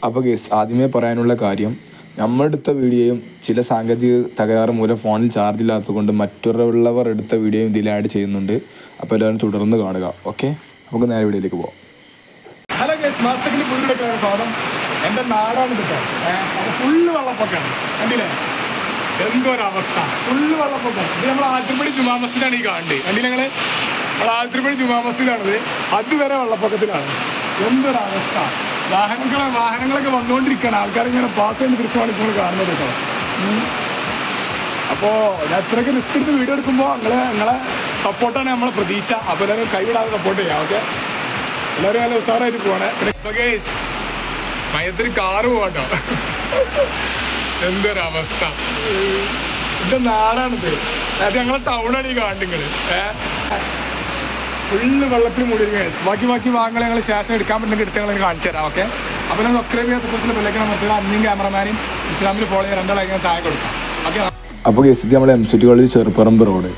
അപ്പോൾ ഗൈസ് ആദ്യമേ പറയാനുള്ള കാര്യം, നമ്മളെടുത്ത വീഡിയോയും ചില സാങ്കേതിക തകരാറ് മൂലം ഫോണിൽ ചാർജ് ഇല്ലാത്തതുകൊണ്ട് മറ്റുള്ളവർ എടുത്ത വീഡിയോയും ഇതിൽ ആഡ് ചെയ്യുന്നുണ്ട്. അപ്പോൾ എല്ലാവരും തുടർന്ന് കാണുക. ഓക്കെ, നമുക്ക് നേരെ വീഡിയോയിലേക്ക് പോകാം. ഹലോ ഗൈസ്, മാസ്റ്റക്കിൻ്റെ പുതിയൊക്കെ സ്വാഗതം. എൻ്റെ നാടാണ് കിട്ടുക. ഫുള്ള് വെള്ളപ്പൊക്കമാണ്, കണ്ടില്ലേ? എന്തൊരവസ്ഥ, ഫുള്ള് വെള്ളപ്പൊക്കം. ഇത് നമ്മൾ ആതിരപ്പള്ളി ജുമാ മസ്ജിദാണ് ഈ കാണേണ്ടത്. കണ്ടില്ല നിങ്ങൾ? നമ്മൾ ആതിരപ്പള്ളി ജുമാ മസ്ജിദാണിത്. അതുവരെ വെള്ളപ്പൊക്കത്തിലാണ്. എന്തൊരവസ്ഥ. വാഹനങ്ങളൊക്കെ വന്നുകൊണ്ടിരിക്കുകയാണ്. ആൾക്കാരിങ്ങനെ പാസ് ചെയ്യുന്ന ദൃശ്യമാണ് ഇപ്പോൾ കാണുന്നത് കേട്ടോ. അപ്പോൾ ഞാൻ ഇത്രയ്ക്ക് റിസ്ക് എടുത്ത് വീഡിയോ എടുക്കുമ്പോൾ നിങ്ങളെ സപ്പോർട്ടാണ് നമ്മളെ പ്രതീക്ഷ. അപ്പോൾ എല്ലാവരും കൈവിടാതെ സപ്പോർട്ട് ചെയ്യാം. ഓക്കെ, എല്ലാവരും നല്ല ഉഷാറായിട്ട് പോകണേ. പിന്നെ മയത്തിന് കാറ് പോകട്ടോ. എന്തൊരവസ്ഥ. ഇത് നാടാണിത്. അതായത് ഞങ്ങളെ ടൗണാണ് ഈ കാണുന്നത്. ഫുള്ള് വെള്ളത്തിൽ മൂടിയിരിക്കുകയാണ്. ബാക്കി വാങ്ങൽ ഞങ്ങൾ ശേഷം എടുക്കാൻ പറ്റുന്നെങ്കിൽ എടുത്ത് ഞങ്ങൾ കാണിച്ചു തരാം. ഓക്കെ, അപ്പോൾ ഞാൻ സബ്സ്ക്രൈബ് ചെയ്യാത്ത ബെല്ലൈക്കൺ മറ്റുള്ള അന്യം ക്യാമറമാനും ഇസ്ലാമിൽ ഫോളോ ചെയ്യാൻ രണ്ടാളെ ഞാൻ സഹായം കൊടുക്കാം. ഓക്കെ, അപ്പോൾ ഗൈസ് ഇത് നമ്മുടെ MCT കോളേജ് ചെറുപ്പറമ്പ് റോഡ്.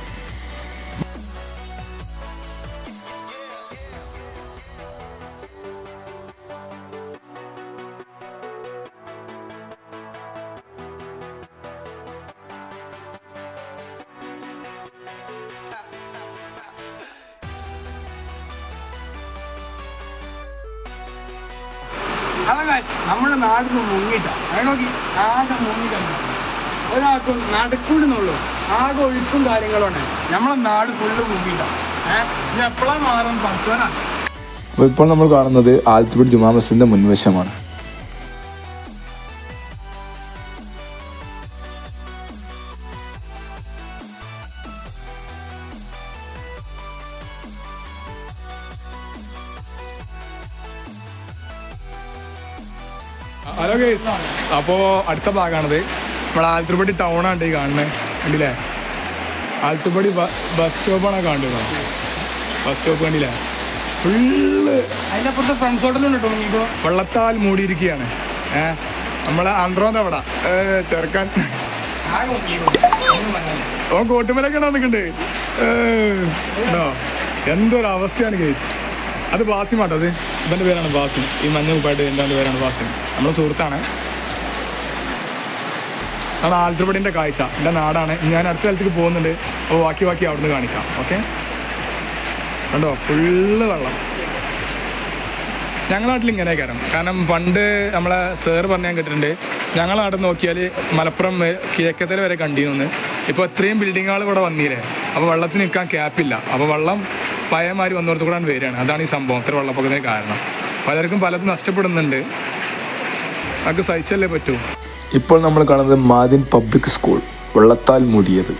അതകാശ് നമ്മുടെ നാടിന് മുങ്ങിട്ടാണ്. അത് നോക്കി, ആകെ മുങ്ങിട്ടാണ്. ഒരാൾക്കും നടക്കൂടുന്നുള്ളൂ. ആകെ ഒഴുക്കും കാര്യങ്ങളുമാണ്. നമ്മളെ നാട് ഫുള്ള് മുങ്ങിട്ടാണ്. ഇത് എപ്പോഴാണ് മാറും പത്തോനാണ്. അപ്പോൾ ഇപ്പോൾ നമ്മൾ കാണുന്നത് ആലത്തൂർ ജുമാ മസ്ജിദിൻ്റെ മുൻവശമാണ്. ഹലോ ഗൈസ്, അപ്പോൾ അടുത്ത ഭാഗമാണത്. നമ്മൾ ആലത്തൂർപടി ടൗണാണ് ഈ കാണുന്നത്. കണ്ടില്ലേ? ആലത്തൂർപടി ബസ് സ്റ്റോപ്പാണ് കാണുന്നത്. ബസ് സ്റ്റോപ്പ് കണ്ടില്ലേ? ഫുള്ള് അതിനപ്പുറത്ത് ഫ്രണ്ട്സ് ഹോട്ടലുണ്ട് കേട്ടോ. ഇപ്പോൾ വെള്ളത്താൽ മൂടിയിരിക്കുകയാണ്. നമ്മളെ ആന്ധ്രോന്റെ അവിടെ ചെറുക്കാൻ ഓ കോട്ടുമലൊക്കെ നിൽക്കുന്നുണ്ട്. എന്തൊരവസ്ഥയാണ് ഗൈസ്. അത് ബാസിമാട്ടോ. അത് ഇവൻ്റെ പേരാണ് ബാസിം. ഈ മഞ്ഞ ഉപ്പായിട്ട് എൻ്റെ പേരാണ് ബാസിം. നമ്മുടെ സുഹൃത്താണ്. നമ്മുടെ ആലത്തൂർപടിൻ്റെ കാഴ്ച എൻ്റെ നാടാണ്. ഞാൻ അടുത്ത കാലത്തേക്ക് പോകുന്നുണ്ട്. അപ്പോൾ ബാക്കി അവിടുന്ന് കാണിക്കാം. ഓക്കെ, കണ്ടോ? ഫുള്ള് വെള്ളം. ഞങ്ങളുടെ നാട്ടിൽ ഇങ്ങനെ കാരണം പണ്ട് നമ്മളെ സാറ് പറഞ്ഞ് ഞാൻ കേട്ടിട്ടുണ്ട്, ഞങ്ങളുടെ നാട്ടിൽ നോക്കിയാൽ മലപ്പുറം കിഴക്കത്തല വരെ കണ്ടിരുന്നു. ഇപ്പോൾ ഇത്രയും ബിൽഡിങ്ങുകൾ ഇവിടെ വന്നില്ലേ. അപ്പോൾ വെള്ളത്തിന് നിൽക്കാൻ ക്യാപ്പില്ല. അപ്പോൾ വെള്ളം പയമാരി വന്നോർത്ത് കൂടാൻ വരികയാണ്. അതാണ് ഈ സംഭവം. ഇത്ര വെള്ളപ്പൊക്കത്തിന് കാരണം. പലർക്കും പലതും നഷ്ടപ്പെടുന്നുണ്ട്. നമുക്ക് സഹിച്ചല്ലേ പറ്റൂ. ഇപ്പോൾ നമ്മൾ കാണുന്നത് മാദിൻ പബ്ലിക് സ്കൂൾ, വെള്ളത്താൽ മൂടിയത്.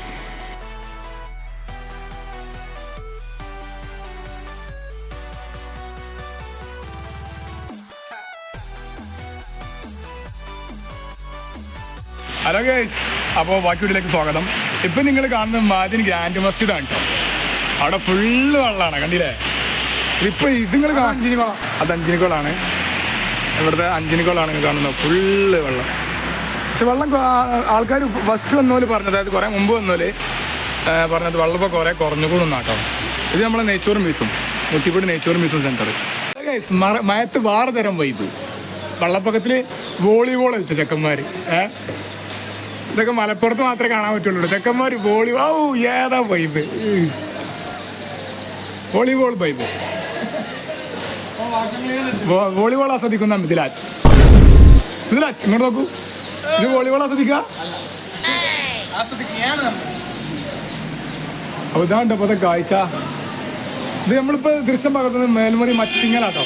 ഹലോ ഗൈസ്, അപ്പോൾ ബാക്കി വീട്ടിലേക്ക് സ്വാഗതം. ഇപ്പം നിങ്ങൾ കാണുന്നത് മാദിൻ ഗ്രാൻഡ് മസ്ജിദാണ് കേട്ടോ. അവിടെ ഫുള്ള് വെള്ളമാണ്, കണ്ടില്ലേ? ഇപ്പം ഇത് നിങ്ങൾ അഞ്ചിനിക്കോളം, അത് അഞ്ചിനിക്കോളാണ്. ഇവിടുത്തെ അഞ്ചിനിക്കോളാണ് നിങ്ങൾ കാണുന്നത്. ഫുള്ള് വെള്ളം. പക്ഷെ വെള്ളം ആൾക്കാർ ഫസ്റ്റ് വന്നോല് പറഞ്ഞത്, അതായത് കുറേ മുമ്പ് വന്നോല് പറഞ്ഞത് വെള്ളമൊക്കെ കുറേ കുറഞ്ഞുകൂടുന്നാട്ടോ. ഇത് നമ്മളെ നെയ്ച്ചോറും ബീഫും, മുത്തിപ്പൂടി നെയ്ച്ചോറും ബീഫും സെൻറ്റർ. ഗൈസ്, മയത്ത് വേറെ തരം വൈബ്. വെള്ളപ്പൊക്കത്തിൽ വോളിബോൾ കളിച്ച ചെക്കന്മാർ. ഇതൊക്കെ മലപ്പുറത്ത് മാത്രമേ കാണാൻ പറ്റുള്ളൂ. ചെക്കന്മാർ ഏതാ വൈബ്. Volleyball vibe. വോളിബോൾ ആസ്വദിക്കുന്ന മിഥിലാജ് ഇങ്ങോട്ട് നോക്കൂ. ഇത് വോളിബോൾ ആസ്വദിക്കുക. അപ്പോൾ ഇതാണ്ട് ഇപ്പോഴത്തെ കാഴ്ച. ഇത് നമ്മളിപ്പോൾ ദൃശ്യം പകർത്തുന്നത് മേൽമുറി മച്ചിങ്ങലാട്ടോ.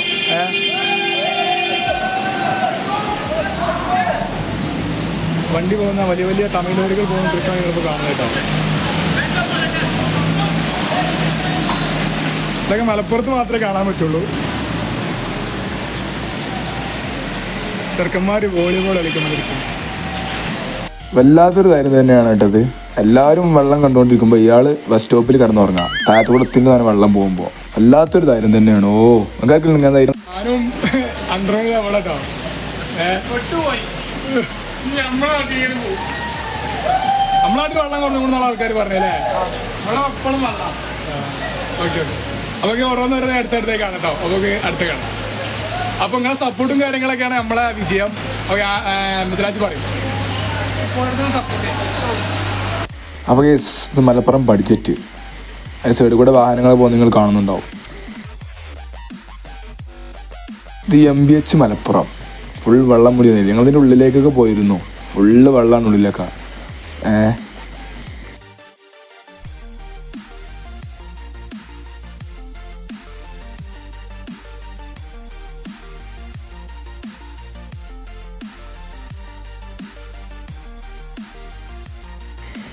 വണ്ടി പോകുന്ന വലിയ തമിഴ് ലോറികൾ പോകുന്ന ദൃശ്യമാണ് നിങ്ങളിപ്പോൾ കാണുന്നത് കേട്ടോ. ഇതൊക്കെ മലപ്പുറത്ത് മാത്രമേ കാണാൻ പറ്റുള്ളൂ. ചെറുക്കന്മാർ വോളിബോൾ കളിക്കുന്ന ദൃശ്യം വല്ലാത്തൊരു കാര്യം തന്നെയാണ് കേട്ടത്. എല്ലാവരും വെള്ളം കണ്ടുകൊണ്ടിരിക്കുമ്പോൾ ഇയാൾ ബസ് സ്റ്റോപ്പിൽ കിടന്നുറങ്ങാം. താഴത്തുകൂടത്തിന് തന്നെ വെള്ളം പോകുമ്പോൾ വല്ലാത്തൊരു ധൈര്യം തന്നെയാണ്. ഓ, നിങ്ങൾക്ക് നിങ്ങൾ ധൈര്യം. ഞാനും അന്ത്രോണി നമ്മളെട്ടോ നമ്മളായിട്ട് വെള്ളം കുറഞ്ഞുകൊണ്ടുള്ള ആൾക്കാർ പറഞ്ഞല്ലേ. ഓക്കെ, അപ്പോൾ ഓരോന്ന് വരുന്നത് അടുത്തടുത്തേക്കാണ് കേട്ടോ. അപ്പോൾ അടുത്ത് കാണാം. അപ്പോൾ ഇങ്ങനെ സപ്പോർട്ടും കാര്യങ്ങളൊക്കെയാണ് നമ്മളെ വിജയം. ഓക്കെ, മിഥുലാജ് പറയും. അപ്പോൾ ഇത് മലപ്പുറം ബഡ്ജറ്റ്, അതിന് സൈഡിൽ കൂടെ വാഹനങ്ങൾ പോകുന്ന നിങ്ങൾ കാണുന്നുണ്ടാവും. ഇത് MBH മലപ്പുറം. ഫുൾ വെള്ളം മുടിയുന്നില്ല. ഞങ്ങളിതിൻ്റെ ഉള്ളിലേക്കൊക്കെ പോയിരുന്നു. ഫുള്ള് വെള്ളമാണ് ഉള്ളിലൊക്കെ.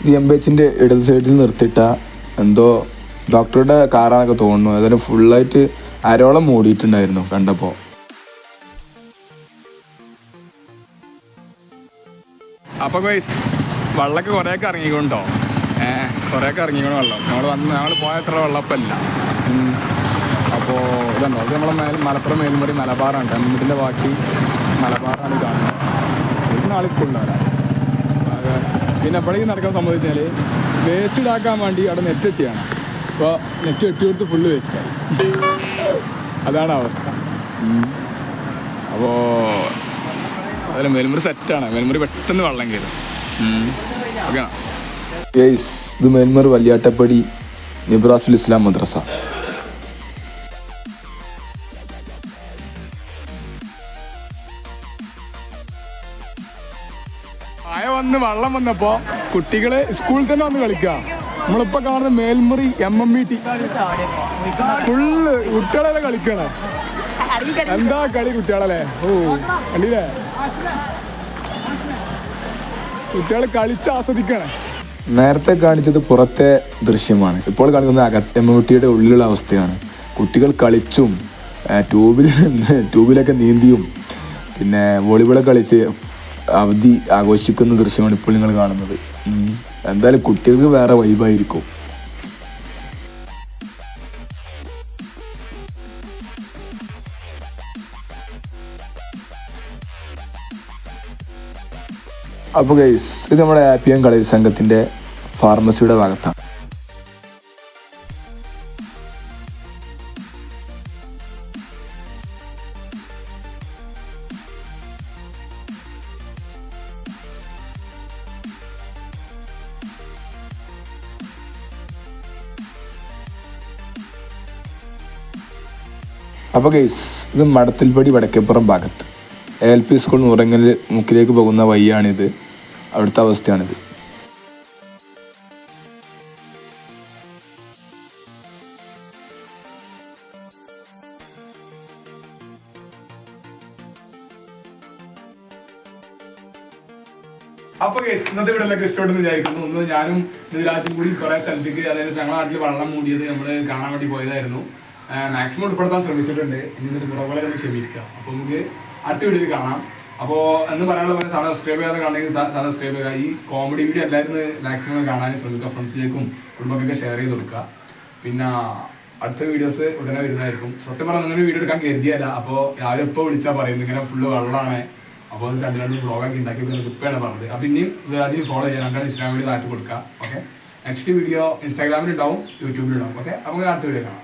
ഇത് MBHൻ്റെ ഇടത് സൈഡിൽ നിർത്തിയിട്ട എന്തോ ഡോക്ടറുടെ കാറാണൊക്കെ തോന്നുന്നു. ഏതായാലും ഫുള്ളായിട്ട് അരോളം മൂടിയിട്ടുണ്ടായിരുന്നു കണ്ടപ്പോൾ. അപ്പോൾ ഗൈസ് വെള്ളമൊക്കെ കുറേയൊക്കെ ഇറങ്ങിക്കൊണ്ടോ, കുറേയൊക്കെ ഇറങ്ങിക്കൊണ്ട് വെള്ളം. ഞങ്ങൾ പോയ അത്ര വെള്ളപ്പല്ല. അപ്പോൾ ഇതുണ്ടോ, ഇത് നമ്മളെ മലപ്പുറം മേൽമുറി മലബാറാണ്. ടെമ്പിളിൻ്റെ ബാക്കി മലബാറാണ് കാണുന്നത്. ഒരു നാളെ സ്കൂളിൽ വരാം. പിന്നെ എപ്പോഴേക്കും നടക്കാൻ സംഭവിച്ചാൽ വേസ്റ്റ് ഇടാക്കാൻ വേണ്ടി അവിടെ നെറ്റ് എത്തിയാണ്. അപ്പോൾ നെറ്റ് എട്ടി കൊടുത്ത് ഫുള്ള് വേസ്റ്റായി. അതാണ് അവസ്ഥ. അപ്പോൾ അതിൽ മേൽമുറി സെറ്റാണ്. മേൽമുറി പെട്ടെന്ന് വെള്ളം കയറും. ഓക്കെ, ഇത് മേൽമുറി വല്യാട്ടപ്പടി നിബ്രാസുൽ ഇസ്ലാം മദ്രസ. മഴ വന്ന് വെള്ളം വന്നപ്പോൾ കുട്ടികൾ സ്കൂളിൽ തന്നെ വന്ന് കളിക്കുക. നമ്മളിപ്പോൾ കാണുന്ന മേൽമുറി MMBT ഫുള്ള് കുട്ടികളെ കളിക്കണേ. എന്താ കളി കുട്ടികളല്ലേ. ഓ കണ്ടില്ലേ, കുട്ടികൾ കളിച്ച് ആസ്വദിക്കണേ. നേരത്തെ കാണിച്ചത് പുറത്തെ ദൃശ്യമാണ്. ഇപ്പോൾ കാണിക്കുന്നത് MMBTയുടെ ഉള്ളിലുള്ള അവസ്ഥയാണ്. കുട്ടികൾ കളിച്ചും ട്യൂബിലൊക്കെ നീന്തിയും പിന്നെ വോളിബോളൊക്കെ കളിച്ച് അവധി ആഘോഷിക്കുന്ന ദൃശ്യമാണ് ഇപ്പോൾ നിങ്ങൾ കാണുന്നത്. എന്തായാലും കുട്ടികൾക്ക് വേറെ വൈബായിരിക്കും. അപ്പോൾ ഗൈസ് ഇത് നമ്മുടെ APM കളരി സംഘത്തിൻ്റെ ഫാർമസിയുടെ ഭാഗത്താണ്. അപ്പോൾ ഗൈസ് ഇത് മടത്തിൽപ്പടി വടക്കേപ്പുറം ഭാഗത്ത് LP സ്കൂൾ നൂറങ്ങൽ മുക്കിലേക്ക് പോകുന്ന വഴിയാണിത്. അവിടുത്തെ അവസ്ഥയാണിത്. അപ്പോൾ ഇന്നത്തെ വീഡിയോയിലൊക്കെ ഇഷ്ടപ്പെട്ടെന്ന് വിചാരിക്കുന്നു. ഒന്ന് ഞാനും മിഥുലാജും കൂടി കുറേ സ്ഥലത്തേക്ക്, അതായത് ഞങ്ങളുടെ നാട്ടിൽ വെള്ളം മൂടിയത് നമ്മൾ കാണാൻ വേണ്ടി പോയതായിരുന്നു. മാക്സിമം ഉൾപ്പെടുത്താൻ ശ്രമിച്ചിട്ടുണ്ട്. ഇനി എന്നിട്ട് കുറവുകളെ ഒന്ന് ക്ഷമിക്കുക. അപ്പോൾ നമുക്ക് അടുത്ത വീഡിയോയിൽ കാണാം. അപ്പോൾ എന്ന് പറയാനുള്ള പോലെ സാധനം സബ്സ്ക്രൈബ് ചെയ്യാതെ കാണണമെങ്കിൽ സാധനം സബ്സ്ക്രൈബ് ചെയ്യുക. ഈ കോമഡി വീഡിയോ എല്ലാവരും മാക്സിമം കാണാൻ ശ്രമിക്കുക. ഫ്രണ്ട്സിലേക്കും കുടുംബക്കൊക്കെ ഷെയർ ചെയ്ത് കൊടുക്കുക. പിന്നെ അടുത്ത വീഡിയോസ് ഉടനെ വരുന്നതായിരിക്കും. സത്യം പറഞ്ഞാൽ അങ്ങനെ വീഡിയോ എടുക്കാൻ കരുതിയല്ല. അപ്പോൾ രാവിലെ എപ്പോൾ വിളിച്ചാൽ പറയുന്നത് ഇങ്ങനെ ഫുള്ള് വെള്ളമാണ്. അപ്പോൾ അത് രണ്ട് വ്ളോഗൊക്കെ ഉണ്ടാക്കി ഇപ്പോഴാണ് പറഞ്ഞത്. അപ്പോൾ ഇനിയും അതിന് ഫോളോ ചെയ്യാൻ രണ്ടാണ് ഇൻസ്റ്റാഗ്രാമിൽ താറ്റി കൊടുക്കുക. ഓക്കെ, നെക്സ്റ്റ് വീഡിയോ ഇൻസ്റ്റാഗ്രാമിൽ ഉണ്ടാവും, യൂട്യൂബിലുണ്ടാവും. ഓക്കെ, അപ്പോൾ അടുത്ത വീഡിയോ കാണാം.